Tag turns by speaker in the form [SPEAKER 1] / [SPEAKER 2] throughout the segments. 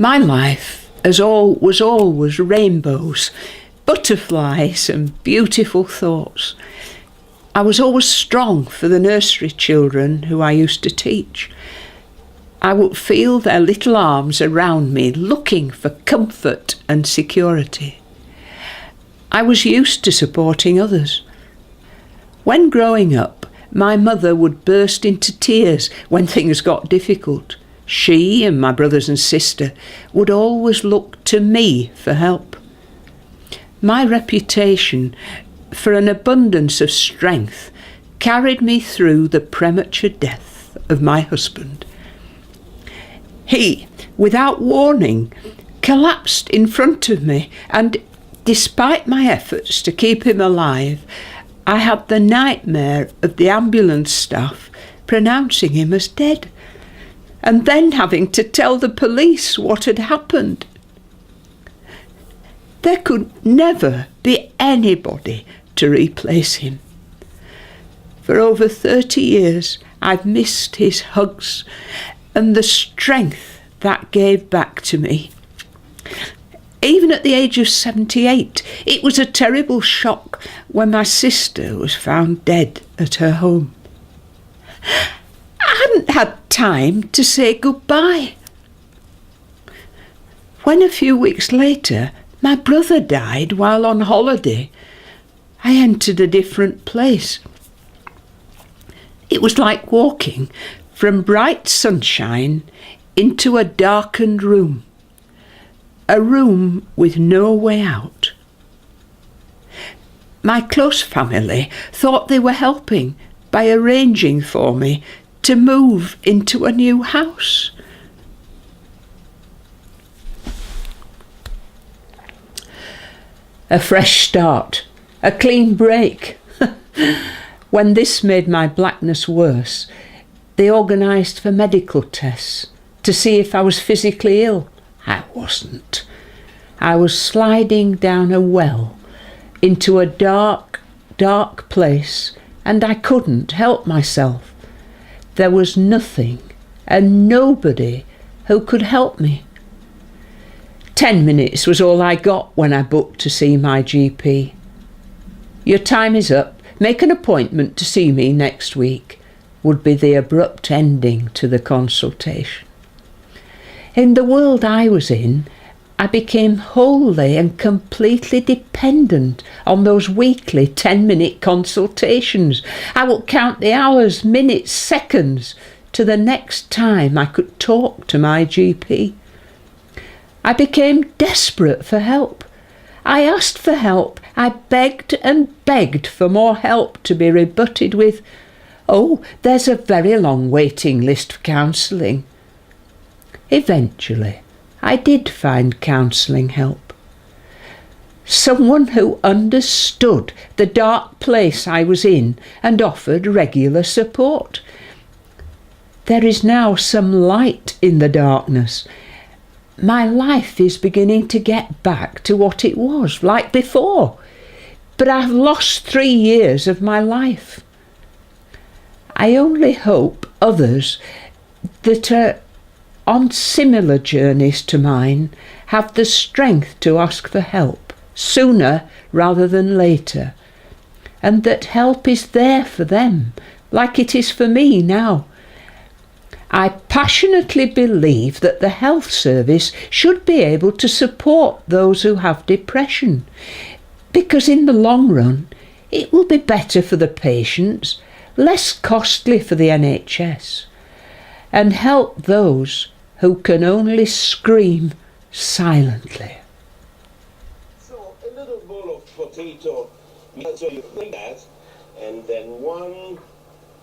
[SPEAKER 1] My life was always rainbows, butterflies and beautiful thoughts. I was always strong for the nursery children who I used to teach. I would feel their little arms around me looking for comfort and security. I was used to supporting others. When growing up, my mother would burst into tears when things got difficult. She and my brothers and sister would always look to me for help. My reputation for an abundance of strength carried me through the premature death of my husband. He, without warning, collapsed in front of me, and despite my efforts to keep him alive, I had the nightmare of the ambulance staff pronouncing him as dead, and then having to tell the police what had happened. There could never be anybody to replace him. For over 30 years, I've missed his hugs and the strength that gave back to me. Even at the age of 78, it was a terrible shock when my sister was found dead at her home. I hadn't had time to say goodbye. When a few weeks later my brother died while on holiday, I entered a different place. It was like walking from bright sunshine into a darkened room, a room with no way out. My close family thought they were helping by arranging for me to move into a new house. A fresh start, a clean break. When this made my blackness worse, they organised for medical tests to see if I was physically ill. I wasn't. I was sliding down a well into a dark, dark place, and I couldn't help myself. There was nothing and nobody who could help me. 10 minutes was all I got when I booked to see my GP. "Your time is up. Make an appointment to see me next week," would be the abrupt ending to the consultation. In the world I was in, I became wholly and completely dependent on those weekly 10-minute consultations. I would count the hours, minutes, seconds to the next time I could talk to my GP. I became desperate for help. I asked for help. I begged and begged for more help, to be rebutted with, "Oh, there's a very long waiting list for counselling." Eventually, I did find counselling help. Someone who understood the dark place I was in and offered regular support. There is now some light in the darkness. My life is beginning to get back to what it was, like before. But I've lost 3 years of my life. I only hope others that are on similar journeys to mine have the strength to ask for help sooner rather than later, and that help is there for them like it is for me now. I passionately believe that the health service should be able to support those who have depression, because in the long run it will be better for the patients, less costly for the NHS, and help those who can only scream silently.
[SPEAKER 2] So a little bowl of potato, so you think that, and then 1,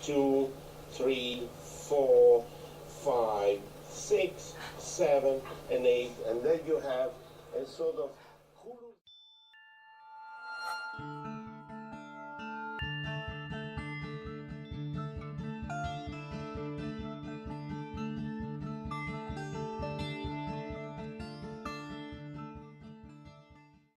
[SPEAKER 2] 2, 3, 4, 5, 6, 7, and 8, and then you have a sort of